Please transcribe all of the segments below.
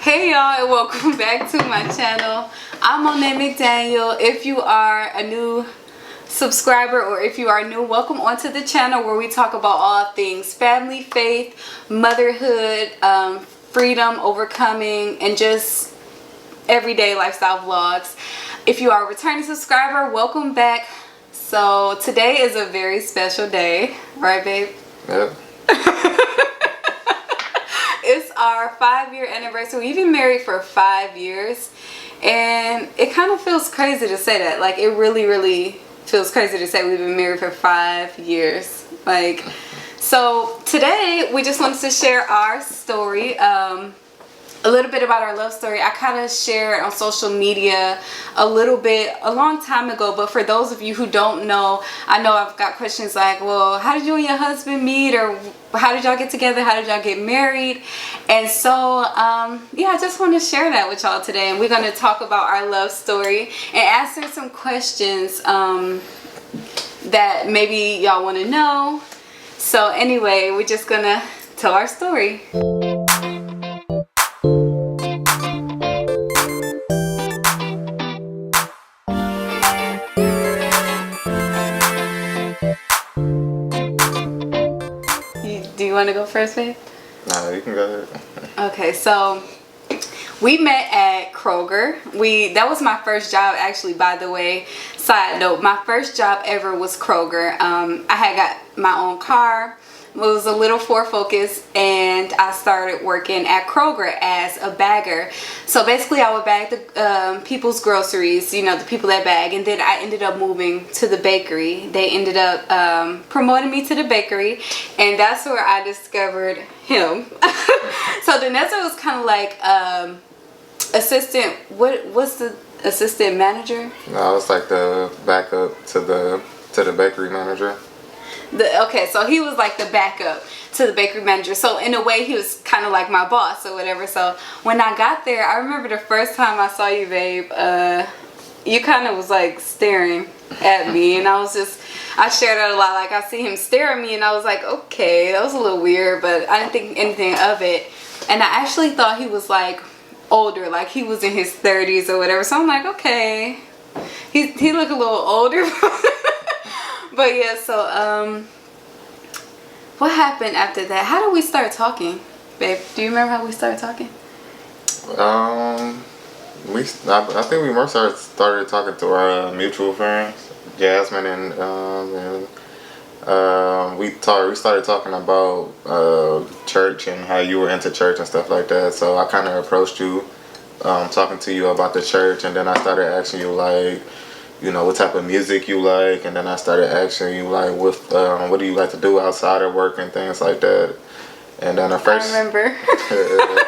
Hey y'all, and welcome back to my channel. I'm MonayMcDaniel. If you are a new subscriber or if you are new, welcome onto the channel where we talk about all things family, faith, motherhood, freedom, overcoming, and just everyday lifestyle vlogs. If you are a returning subscriber, welcome back. So today is a very special day, right babe? Yep. It's our 5-year anniversary. We've been married for 5 years, and it kind of feels crazy to say that. Like, it really feels crazy to say we've been married for 5 years. Like, so today we just wanted to share our story, a little bit about our love story. I kind of shared on social media a little bit a long time ago, but for those of you who don't know, I know I've got questions like, well, how did you and your husband meet, or how did y'all get together, how did y'all get married? And so yeah, I just want to share that with y'all today, and we're going to talk about our love story and answer some questions that maybe y'all want to know. So anyway, we're just gonna tell our story. Do you want to go first, babe? No, you can go ahead. Okay, so we met at Kroger. That was my first job, actually, by the way. Side note, my first job ever was Kroger. I had got my own car. It was a little Ford Focus, and I started working at Kroger as a bagger. So basically I would bag the people's groceries, you know, the people that bag, and then I ended up moving to the bakery. They ended up promoting me to the bakery, and that's where I discovered him. So Danessa was kind of like assistant, what's the assistant manager? No, it's like the backup to the bakery manager. Okay, so he was like the backup to the bakery manager. So in a way, he was kind of like my boss or whatever. So when I got there, I remember the first time I saw you, babe, you kind of was like staring at me, and I shared that a lot. Like, I see him stare at me, and I was like, okay, that was a little weird, but I didn't think anything of it. And I actually thought he was like older, like he was in his 30s or whatever. So I'm like, okay, he looked a little older. But yeah, so what happened after that? How did we start talking, babe? Do you remember how we started talking? I think we most started talking to our mutual friends, Jasmine, and we started talking about church and how you were into church and stuff like that. So I kind of approached you, talking to you about the church, and then I started asking you, like, you know, what type of music you like, and then I started asking you, like, what do you like to do outside of work and things like that. And then first, I remember.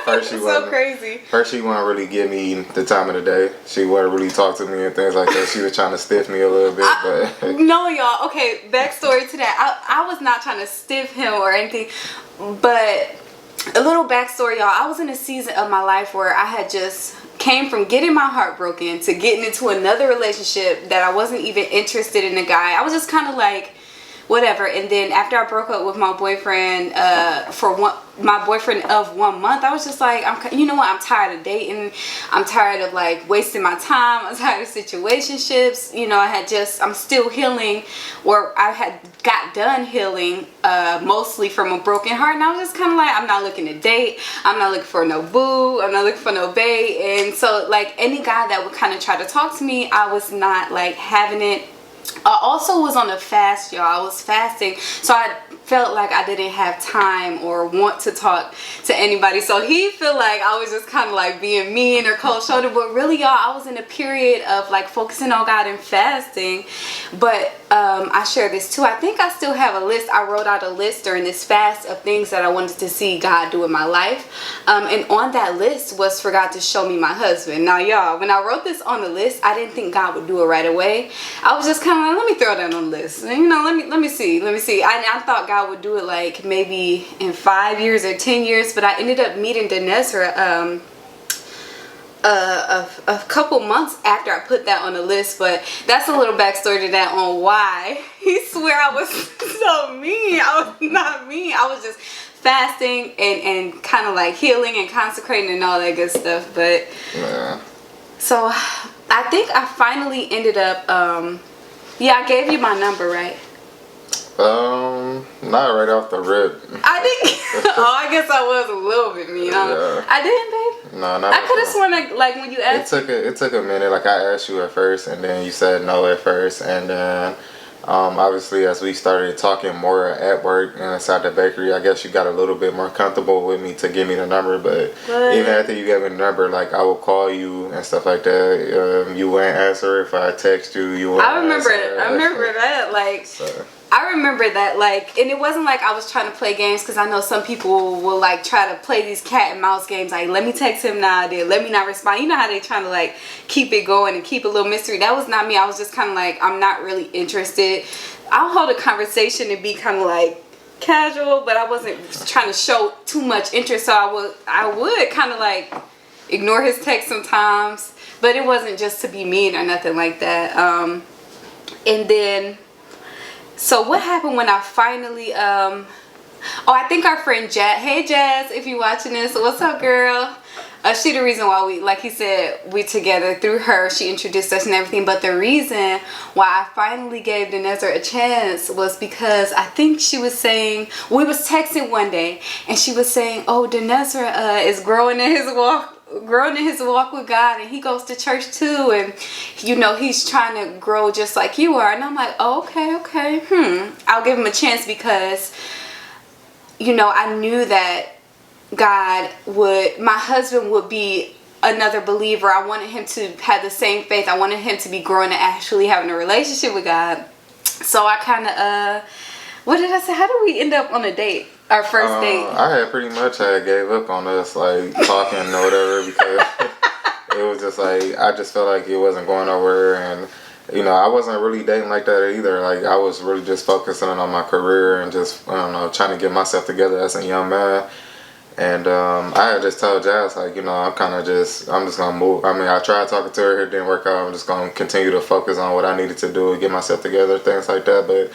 First, so crazy. First, she wouldn't really give me the time of the day. She wouldn't really talk to me and things like that. She was trying to stiff me a little bit, but no, y'all. Okay, backstory to that. I was not trying to stiff him or anything, but a little backstory, y'all. I was in a season of my life where I had just came from getting my heart broken to getting into another relationship that I wasn't even interested in the guy. I was just kind of like, whatever. And then after I broke up with my boyfriend my boyfriend of 1 month, I was just like, you know what, I'm tired of dating. I'm tired of like wasting my time. I'm tired of situationships. You know, I'm still healing, or I had got done healing mostly from a broken heart, and I was just kind of like, I'm not looking to date. I'm not looking for no boo. I'm not looking for no bae. And so like any guy that would kind of try to talk to me, I was not like having it. I also was on a fast, y'all. I was fasting, so I felt like I didn't have time or want to talk to anybody. So he felt like I was just kind of like being mean or cold-shouldered, but really, y'all, I was in a period of like focusing on God and fasting. But I share this too. I think I still have a list. I wrote out a list during this fast of things that I wanted to see God do in my life, and on that list was for God to show me my husband. Now, y'all, when I wrote this on the list, I didn't think God would do it right away. I was just kind of like, let me throw that on the list. You know, let me see. I thought God would do it like maybe in 5 years or 10 years, but I ended up meeting Danessa a couple months after I put that on the list. But that's a little backstory to that on why he swear I was so mean. I was not mean. I was just fasting and kind of like healing and consecrating and all that good stuff. But Yeah. so I think I finally ended up. I gave you my number, right? Not right off the rip. I think. I guess I was a little bit mean. Yeah. I didn't, babe. No, not. I could have sworn like when you asked. It took a minute. Like I asked you at first, and then you said no at first, and then obviously as we started talking more at work and inside the bakery, I guess you got a little bit more comfortable with me to give me the number. But even after you gave me the number, like I would call you and stuff like that. You wouldn't answer if I text you. You wouldn't I remember answer. it. I remember that. Like. So. I remember that, like, and it wasn't like I was trying to play games, because I know some people will like try to play these cat and mouse games, like, let me text him now, then let me not respond. You know how they trying to like keep it going and keep a little mystery. That was not me. I was just kind of like, I'm not really interested. I'll hold a conversation and be kind of like casual, but I wasn't trying to show too much interest. So I would kind of like ignore his text sometimes, but it wasn't just to be mean or nothing like that. And then. So what happened when I finally, I think our friend Jazz, hey Jazz, if you're watching this, what's up girl? She the reason why we, like he said, we together through her. She introduced us and everything. But the reason why I finally gave Denezra a chance was because I think she was saying, we was texting one day and she was saying, oh, Denezra is growing in his walk with God, and he goes to church too, and you know he's trying to grow just like you are. And I'm like, oh, okay, I'll give him a chance, because you know I knew that my husband would be another believer. I wanted him to have the same faith. I wanted him to be growing and actually having a relationship with God. So I kind of what did I say? How did we end up on a date? Our first date. I had pretty much gave up on us like talking or whatever, because it was just like I just felt like it wasn't going nowhere, and you know I wasn't really dating like that either. Like I was really just focusing on my career and just trying to get myself together as a young man. And I had just told Jazz, like, you know, I'm just gonna move. I mean, I tried talking to her, it didn't work out. I'm just gonna continue to focus on what I needed to do, get myself together, things like that. But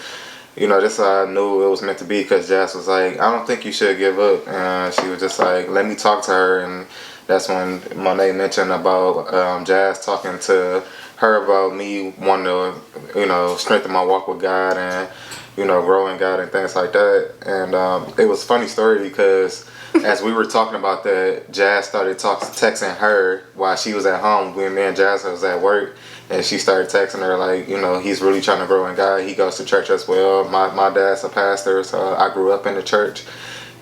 you know, just I knew it was meant to be, because Jazz was like, I don't think you should give up. And she was just like, let me talk to her. And that's when Monay mentioned about Jazz talking to her about me wanting to, you know, strengthen my walk with God and, you know, grow in God and things like that. And it was a funny story, because as we were talking about that, Jazz started texting her while she was at home when me and Jazz was at work. And she started texting her like, you know, he's really trying to grow in God. He goes to church as well. My dad's a pastor, so I grew up in the church.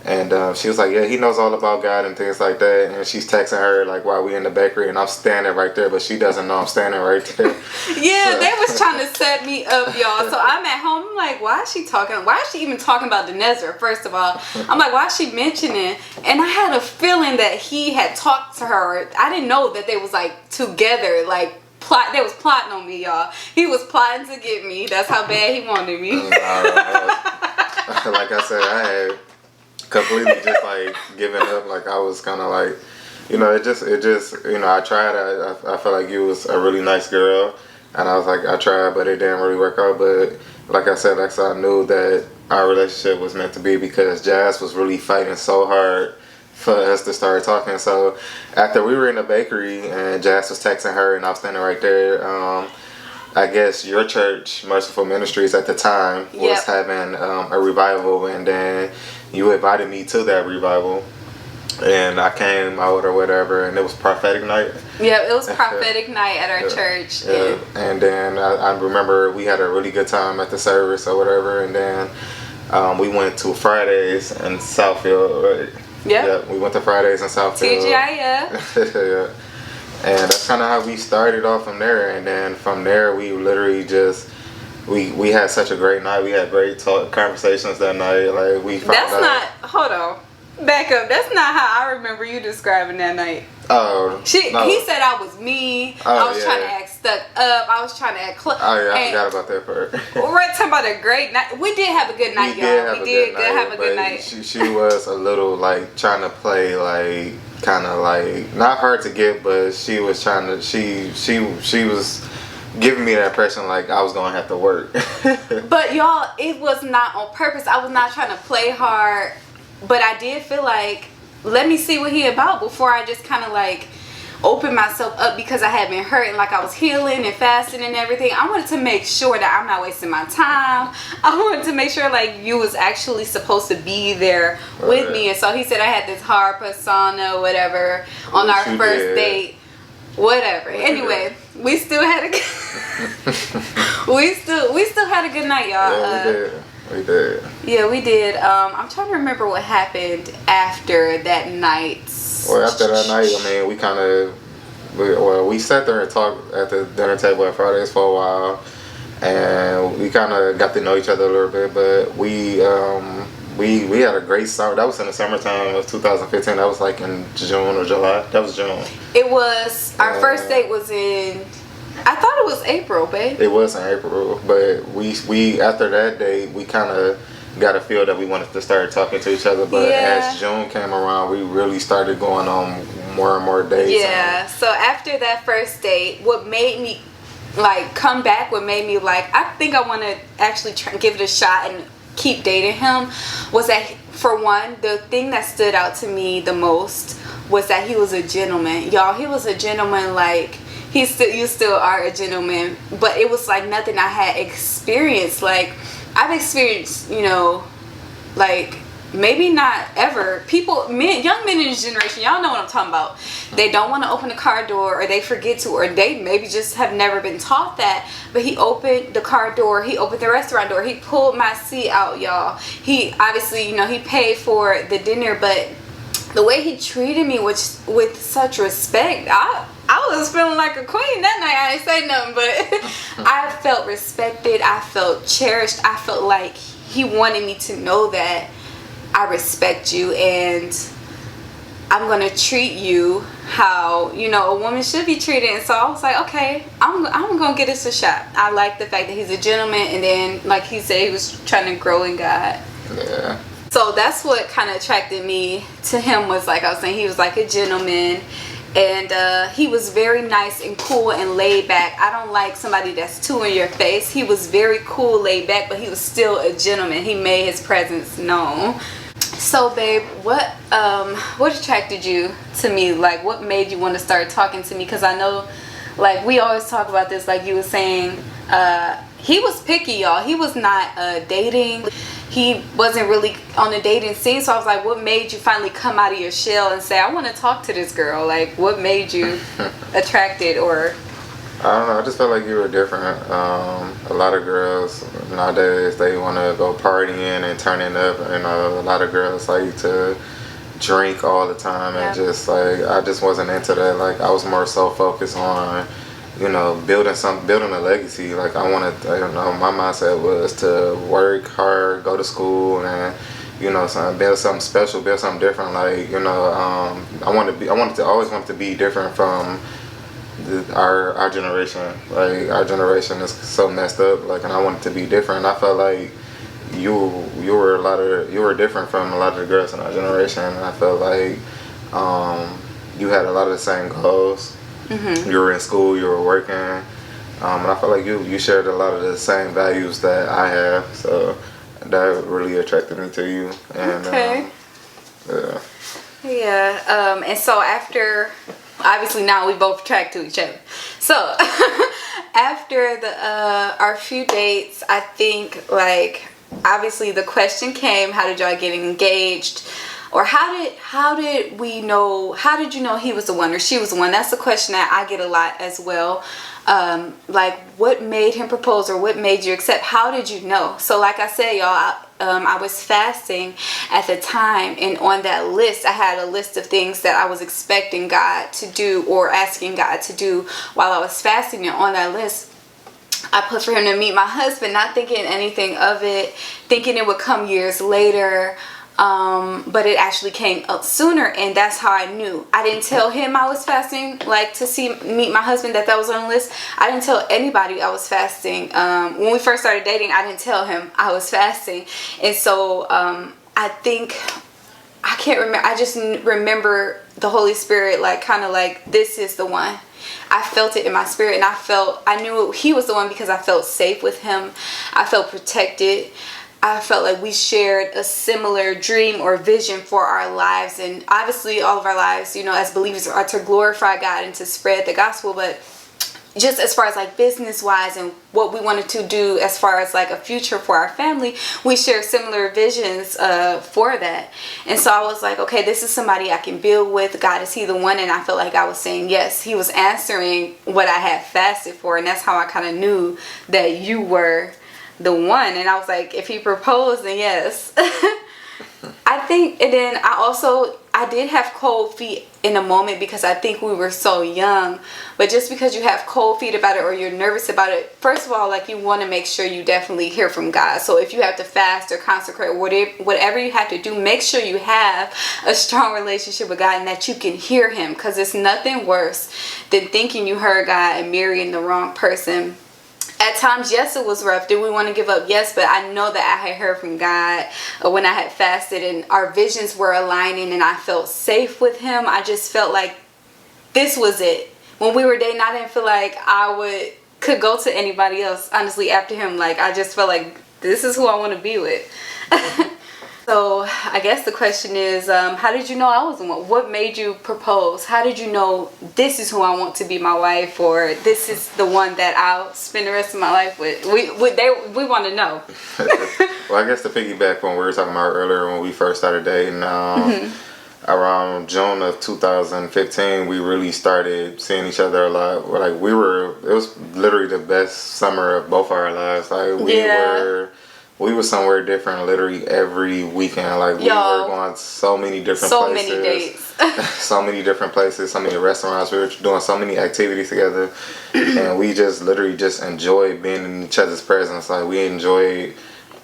And she was like, yeah, he knows all about God and things like that. And she's texting her like while we in the bakery, and I'm standing right there, but she doesn't know I'm standing right there. Yeah, they was trying to set me up, y'all. So I'm at home. I'm like, why is she talking? Why is she even talking about Denezra? First of all, I'm like, why is she mentioning? And I had a feeling that he had talked to her. I didn't know that they was like together, like. They was plotting on me, y'all. He was plotting to get me. That's how bad he wanted me. Like I said, I had completely just like given up. Like I was kind of like, you know, it just, you know, I tried. I felt like you was a really nice girl, and I was like, I tried, but it didn't really work out. But like I said, I knew that our relationship was meant to be, because Jazz was really fighting so hard for us to start talking. So after we were in the bakery and Jazz was texting her and I was standing right there, I guess your church, Merciful Ministries at the time, was having a revival, and then you invited me to that revival, and I came out or whatever, and it was prophetic night. Yeah, it was prophetic night at our church. Yeah. And then I remember we had a really good time at the service or whatever, and then we went to Fridays in Southfield, right? Yeah, we went to Fridays in Southfield. TGI, yeah. And that's kind of how we started off from there. And then from there, we literally just we had such a great night. We had great conversations that night. Like we found That's out. not. Hold on. Back up. That's not how I remember you describing that night. Oh. No. He said I was mean. I was trying to act stuck up. I was trying to act close. Oh yeah, I forgot about that part. We're talking about a great night. We did have a good night, y'all. We did have a good night. She was a little like trying to play like kind of like not hard to get, but she was trying to. She was giving me that impression like I was gonna have to work. But y'all, it was not on purpose. I was not trying to play hard. but I did feel like, let me see what he about before I just kind of like open myself up, because I had been hurt and like I was healing and fasting and everything. I wanted to make sure that I'm not wasting my time. I wanted to make sure like you was actually supposed to be there with me. And so he said I had this hard persona, whatever, on our first date, whatever. Anyway, we still had a we still had a good night, y'all. Yeah, we did. Yeah, we did. I'm trying to remember what happened after that night. Well, after that night, I mean, we sat there and talked at the dinner table at Fridays for a while, and we kind of got to know each other a little bit. But we had a great summer. That was in the summertime of 2015. That was like in June or July. That was June. It was, our first date was in, I thought it was April, babe. It was in April, but we after that date, we kind of got a feel that we wanted to start talking to each other. But as June came around, we really started going on more and more dates. Yeah. So after that first date, what made me like come back, what made me like, I think I want to actually give it a shot and keep dating him, was that, for one, the thing that stood out to me the most was that he was a gentleman. Y'all, he was a gentleman. Like, you still are a gentleman, but it was like nothing I had experienced. Like, I've experienced, you know, like, maybe not ever. Young men in this generation, y'all know what I'm talking about. They don't want to open the car door, or they forget to, or they maybe just have never been taught that. But he opened the car door, he opened the restaurant door, he pulled my seat out, y'all. He obviously, you know, he paid for the dinner, but the way he treated me with such respect, I was feeling like a queen that night. I didn't say nothing, but I felt respected. I felt cherished. I felt like he wanted me to know that I respect you and I'm going to treat you how, you know, a woman should be treated. And so I was like, okay, I'm going to give this a shot. I like the fact that he's a gentleman, and then, like he said, he was trying to grow in God. Yeah. So that's what kind of attracted me to him, was like I was saying, he was like a gentleman. And he was very nice and cool and laid back. I don't like somebody that's too in your face. He was very cool, laid back, but he was still a gentleman. He made his presence known. So, babe, what attracted you to me? Like, what made you want to start talking to me? Because I know, like, we always talk about this, like you were saying, he was picky, y'all. He was not dating. He wasn't really on the dating scene. So I was like, what made you finally come out of your shell and say, I want to talk to this girl? Like, what made you attracted? Or I don't know, I just felt like you were different. A lot of girls nowadays, they want to go partying and turning up, and a lot of girls like to drink all the time, and just like, I just wasn't into that. Like, I was more so focused on, you know, building a legacy. Like, I wanted, you know, my mindset was to work hard, go to school, and, you know, build something special, build something different. Like, you know, I always wanted to be different from our generation. Like, our generation is so messed up. Like, and I wanted to be different. I felt like you were different from a lot of the girls in our generation. And I felt like you had a lot of the same goals. Mm-hmm. You were in school, you were working, and I felt like you shared a lot of the same values that I have. So that really attracted me to you. And okay. And so after, obviously now we both attract to each other. So after our few dates, I think, like, obviously the question came, how did y'all get engaged? Or how did you know he was the one or she was the one? That's a question that I get a lot as well. Like, what made him propose, or what made you accept? How did you know? So like I said, y'all, I was fasting at the time, and on that list, I had a list of things that I was expecting God to do or asking God to do while I was fasting. And on that list, I put for him to meet my husband, not thinking anything of it, thinking it would come years later. But it actually came up sooner, and that's how I knew. I didn't tell him I was fasting, like, to meet my husband, that was on the list. I didn't tell anybody I was fasting. When we first started dating, I didn't tell him I was fasting. And so I think, I can't remember, I just remember the Holy Spirit, like, kind of like, this is the one. I felt it in my spirit, and I knew he was the one because I felt safe with him. I felt protected. I felt like we shared a similar dream or vision for our lives. And obviously all of our lives, you know, as believers are to glorify God and to spread the gospel. But just as far as like business wise and what we wanted to do as far as like a future for our family, we share similar visions for that. And so I was like, okay, this is somebody I can build with. God, is he the one? And I felt like I was saying yes. He was answering what I had fasted for, and that's how I kind of knew that you were the one. And I was like, if he proposed, then yes. I think, and then I did have cold feet in a moment because I think we were so young. But just because you have cold feet about it or you're nervous about it, first of all, like, you want to make sure you definitely hear from God. So if you have to fast or consecrate, whatever you have to do, make sure you have a strong relationship with God and that you can hear him, because it's nothing worse than thinking you heard God and marrying the wrong person. At times, yes, it was rough. Did we want to give up? Yes, but I know that I had heard from God when I had fasted and our visions were aligning and I felt safe with him. I just felt like this was it. When we were dating, I didn't feel like I could go to anybody else, honestly, after him. Like, I just felt like this is who I want to be with. So I guess the question is, how did you know I was the one? What made you propose? How did you know this is who I want to be my wife, or this is the one that I'll spend the rest of my life with? We want to know. Well, I guess to piggyback on what we were talking about earlier when we first started dating, around June of 2015, we really started seeing each other a lot. Like, it was literally the best summer of both our lives. Like, we were somewhere different literally every weekend. Like, we were going so many different places. So many dates. So many different places, so many restaurants. We were doing so many activities together. And we just literally just enjoyed being in each other's presence. Like, we enjoyed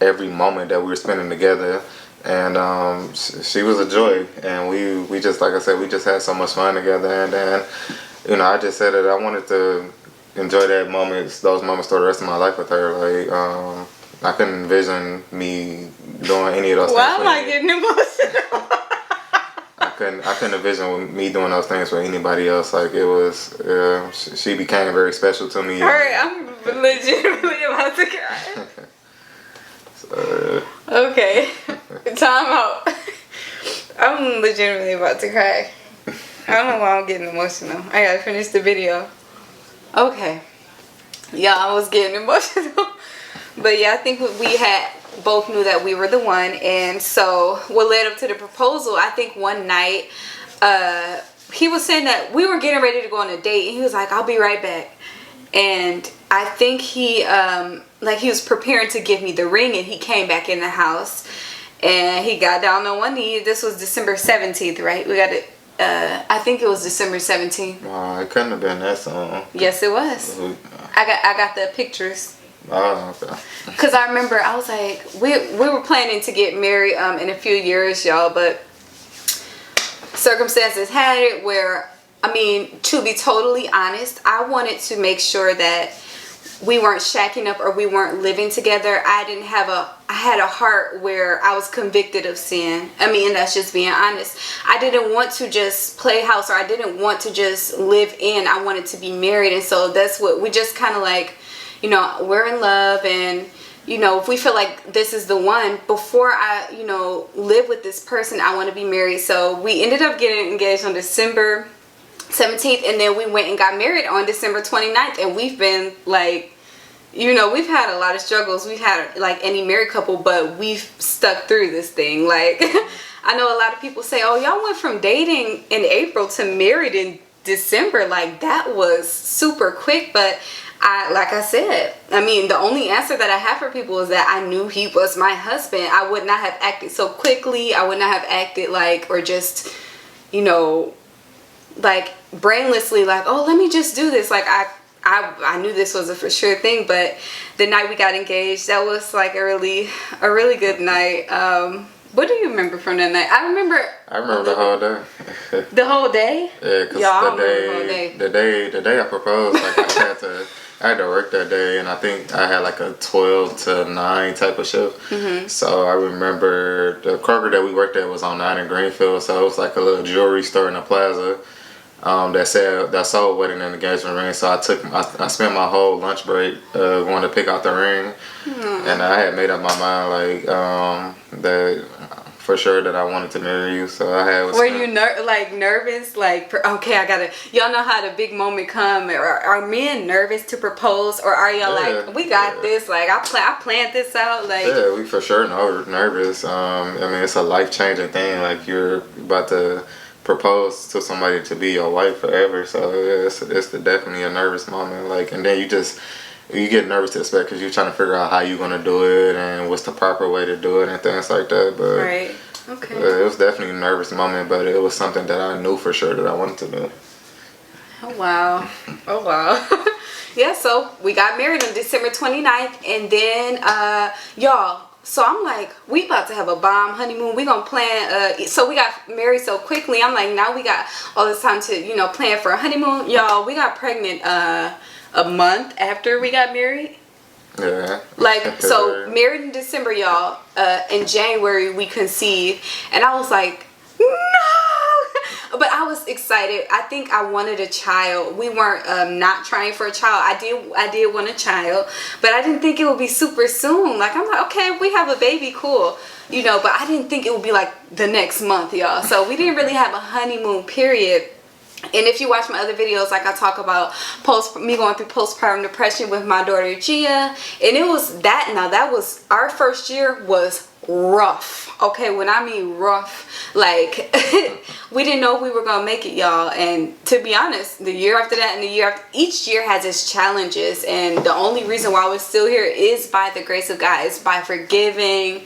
every moment that we were spending together. And she was a joy. And we just, like I said, we just had so much fun together. And then, you know, I just said that I wanted to enjoy those moments for the rest of my life with her. Like, I couldn't envision me doing any of those things. Why am I getting emotional? I couldn't envision me doing those things with anybody else. Like, it was, she became very special to me. Alright, I'm legitimately about to cry. Okay, time out. I'm legitimately about to cry. I don't know why I'm getting emotional. I gotta finish the video. Okay. Yeah, I was getting emotional. But yeah, I think we had both knew that we were the one. And so what led up to the proposal, I think one night, he was saying that we were getting ready to go on a date. And he was like, I'll be right back. And I think he was preparing to give me the ring, and he came back in the house and he got down on one knee. This was December 17th, right? We got it. I think it was December 17th. It couldn't have been that soon. Yes, it was. I got the pictures. Oh, okay. Because I remember I was like, we were planning to get married in a few years, y'all, but circumstances had it where, I mean, to be totally honest, I wanted to make sure that we weren't shacking up or we weren't living together. I had a heart where I was convicted of sin. I mean, and that's just being honest. I didn't want to just play house, or I didn't want to just live in. I wanted to be married. And so that's what we just kind of like, you know, we're in love, and, you know, if we feel like this is the one, before I, you know, live with this person, I want to be married. So we ended up getting engaged on December 17th, and then we went and got married on December 29th, and we've been like, you know, we've had a lot of struggles. We've had like any married couple, but we've stuck through this thing. Like, I know a lot of people say, oh, y'all went from dating in April to married in December. Like, that was super quick. But like I said, I mean, the only answer that I have for people is that I knew he was my husband. I would not have acted so quickly. I would not have acted like, or just, you know, like brainlessly, like, oh, let me just do this. Like, I knew this was a for sure thing. But the night we got engaged, that was like a really good night. What do you remember from that night? I remember the whole day. The whole day? Yeah, because the day I proposed, like, I had to work that day, and I think I had like a 12 to 9 type of shift. Mm-hmm. So I remember the Kroger that we worked at was on 9 in Greenfield, so it was like a little jewelry store in the plaza. that sold wedding and engagement ring. So I spent my whole lunch break going to pick out the ring, and I had made up my mind that for sure that I wanted to marry you. So I had. Were you nervous? Okay, I gotta. Y'all know how the big moment come. Are men nervous to propose, or are y'all like, we got this? Like I planned this out. Like yeah, we for sure nervous. I mean, it's a life changing thing. Like you're about to propose to somebody to be your wife forever. So it's definitely a nervous moment. Like, and then you get nervous to expect because you're trying to figure out how you're gonna do it and what's the proper way to do it and things like that. But right, okay, it was definitely a nervous moment, but it was something that I knew for sure that I wanted to do. Oh wow, oh wow. Yeah, so we got married on December 29th, and then y'all. So I'm like, we about to have a bomb honeymoon. We gonna plan. So we got married so quickly. I'm like, now we got all this time to plan for a honeymoon. Y'all, we got pregnant a month after we got married. Yeah. Like, so married in December, y'all. In January we conceived, and I was like, no. But I was excited. I think I wanted a child. We weren't not trying for a child. I did want a child, but I didn't think it would be super soon. Like, I'm like, okay, if we have a baby, cool. But I didn't think it would be like the next month, y'all. So we didn't really have a honeymoon period. And if you watch my other videos, like I talk about me going through postpartum depression with my daughter Gia, and it was that. Now that was our first year was rough. Okay, when I mean rough, like we didn't know we were gonna make it, y'all. And to be honest, the year after that and the year after, each year has its challenges, and the only reason why we're still here is by the grace of God. It's by forgiving,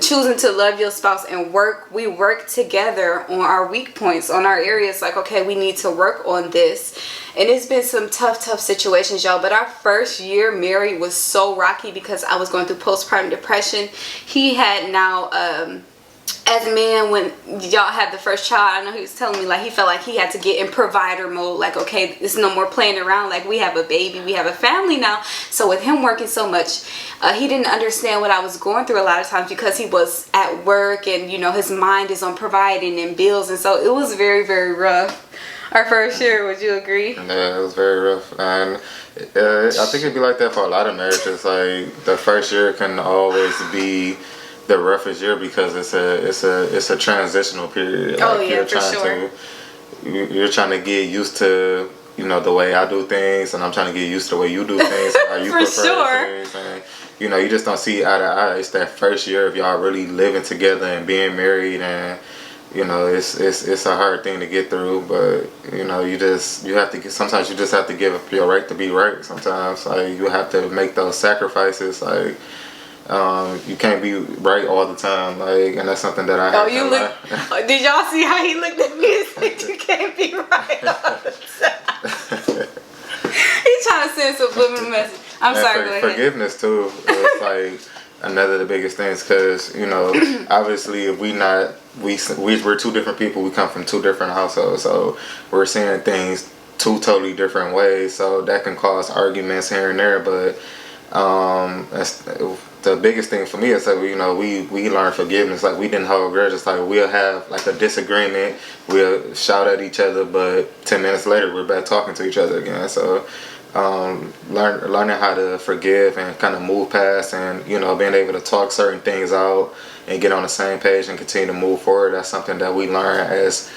choosing to love your spouse, and we work together on our weak points, on our areas. Like, okay, we need to work on this. And it's been some tough situations, y'all. But our first year married was so rocky because I was going through postpartum depression. He had now as a man, when y'all have the first child, I know he was telling me like he felt like he had to get in provider mode. Like, okay, there's no more playing around. Like, we have a baby, we have a family now. So with him working so much, he didn't understand what I was going through a lot of times because he was at work and his mind is on providing and bills, and so it was very, very rough. Our first year, would you agree? Yeah, it was very rough, and I think it'd be like that for a lot of marriages. Like the first year can always be the roughest year because it's a transitional period. Oh like, yeah, for sure. You're trying to get used to the way I do things, and I'm trying to get used to the way you do things, and how you for prefer sure. things, and you just don't see eye to eye. It's that first year of y'all really living together and being married, and it's a hard thing to get through, but sometimes you just have to give up your right to be right. Sometimes you have to make those sacrifices. You can't be right all the time, and that's something that I have to did y'all see how he looked at me and said you can't be right all the time? He's trying to send a subliminal message. I'm sorry, go ahead. Forgiveness too is another of the biggest things, because obviously if we're two different people, we come from two different households, so we're seeing things two totally different ways, so that can cause arguments here and there. But the biggest thing for me is that we learn forgiveness. Like, we didn't hold grudges. Like, we'll have like a disagreement, we'll shout at each other, but 10 minutes later we're back talking to each other again. So learning how to forgive and kind of move past, and being able to talk certain things out and get on the same page and continue to move forward, that's something that we learn as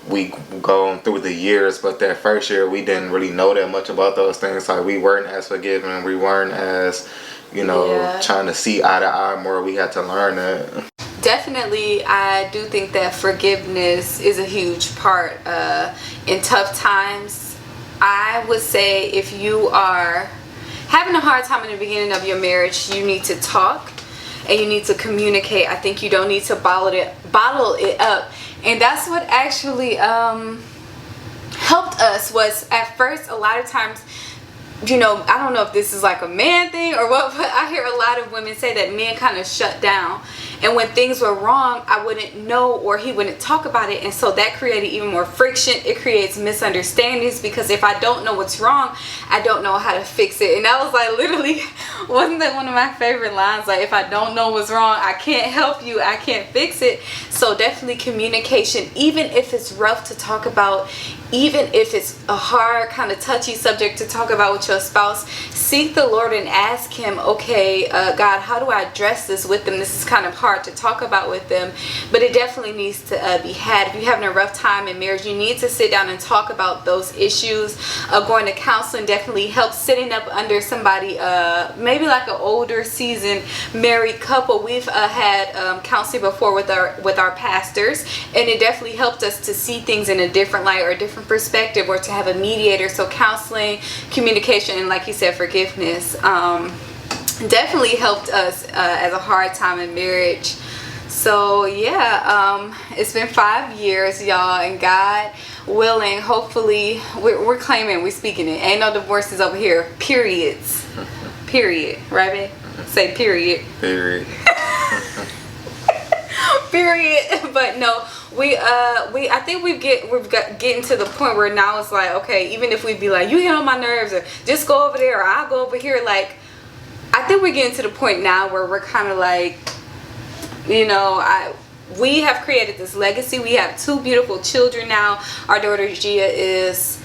we go on through the years. But that first year we didn't really know that much about those things. Like, we weren't as forgiving, we weren't as trying to see eye to eye more. We had to learn that. Definitely, I do think that forgiveness is a huge part in tough times. I would say if you are having a hard time in the beginning of your marriage, you need to talk and you need to communicate. I think you don't need to bottle it up. And that's what actually helped us. Was at first, a lot of times, I don't know if this is like a man thing or what, but I hear a lot of women say that men kind of shut down. And when things were wrong, I wouldn't know, or he wouldn't talk about it. And so that created even more friction. It creates misunderstandings, because if I don't know what's wrong, I don't know how to fix it. And that was like literally, wasn't that one of my favorite lines? Like, if I don't know what's wrong, I can't help you, I can't fix it. So definitely communication, even if it's rough to talk about, even if it's a hard kind of touchy subject to talk about with your spouse, seek the Lord and ask him, okay, God, how do I address this with them? This is kind of hard to talk about with them, but it definitely needs to be had. If you're having a rough time in marriage, you need to sit down and talk about those issues. Going to counseling definitely helps. Sitting up under somebody, maybe like an older seasoned married couple. We've had counseling before with our pastors, and it definitely helped us to see things in a different light or a different perspective, or to have a mediator. So counseling, communication, and like you said, forgiveness definitely helped us as a hard time in marriage. So yeah, it's been 5 years, y'all, and God willing, hopefully we're claiming, we're speaking it. Ain't no divorces over here. Periods. Period. Right, babe? Say period. Period. Period. But no, I think we're getting to the point where now it's like, okay, even if we be like, you get on my nerves, or just go over there, or I'll go over here, like, I think we're getting to the point now where we're kind of like, you know, we have created this legacy. We have 2 beautiful children now. Our daughter Gia is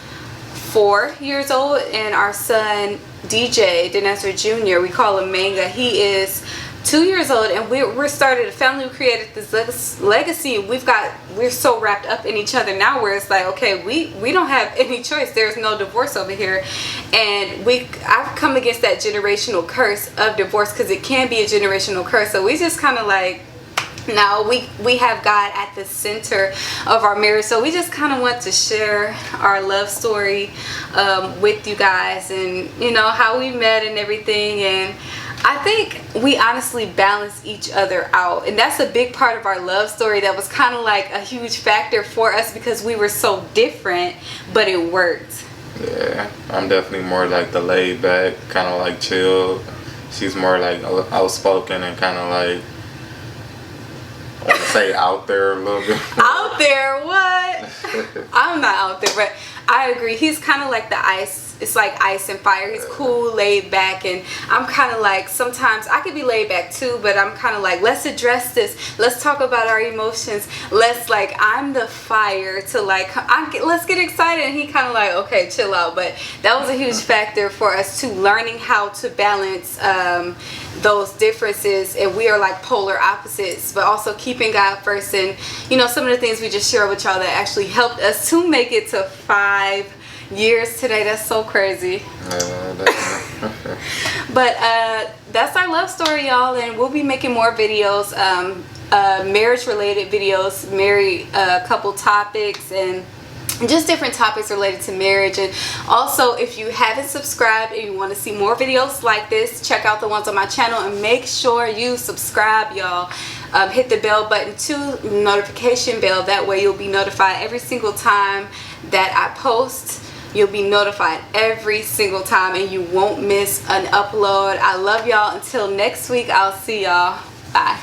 4 years old, and our son DJ Dinesser Jr., we call him Manga, he is 2 years old, and we're started a family. We created this legacy. We're so wrapped up in each other now, where it's like, okay, we don't have any choice. There's no divorce over here. And I've come against that generational curse of divorce, because it can be a generational curse. So we just kind of like, now we have God at the center of our marriage. So we just kind of want to share our love story with you guys, and you know, how we met and everything. And I think we honestly balance each other out, and that's a big part of our love story. That was kind of like a huge factor for us, because we were so different, but it worked. Yeah, I'm definitely more like the laid back, kind of like chill. She's more like outspoken and kind of like, I want to say out there a little bit. Out there? What? I'm not out there, but I agree. He's kind of like the ice. It's like ice and fire. He's cool, laid back, and I'm kind of like, sometimes I could be laid back too, but I'm kind of like, let's address this. Let's talk about our emotions. I'm the fire to like, let's get excited. And he kind of like, okay, chill out. But that was a huge factor for us too, learning how to balance those differences. And we are like polar opposites, but also keeping God first. And you know, some of the things we just share with y'all that actually helped us to make it to 5 years today. That's so crazy. But that's our love story, y'all, and we'll be making more videos, marriage related videos, married couple topics, and just different topics related to marriage. And also, if you haven't subscribed and you want to see more videos like this, check out the ones on my channel, and make sure you subscribe, y'all. Hit the bell button too, notification bell. That way you'll be notified every single time that I post. You'll be notified every single time, and you won't miss an upload. I love y'all. Until next week, I'll see y'all. Bye.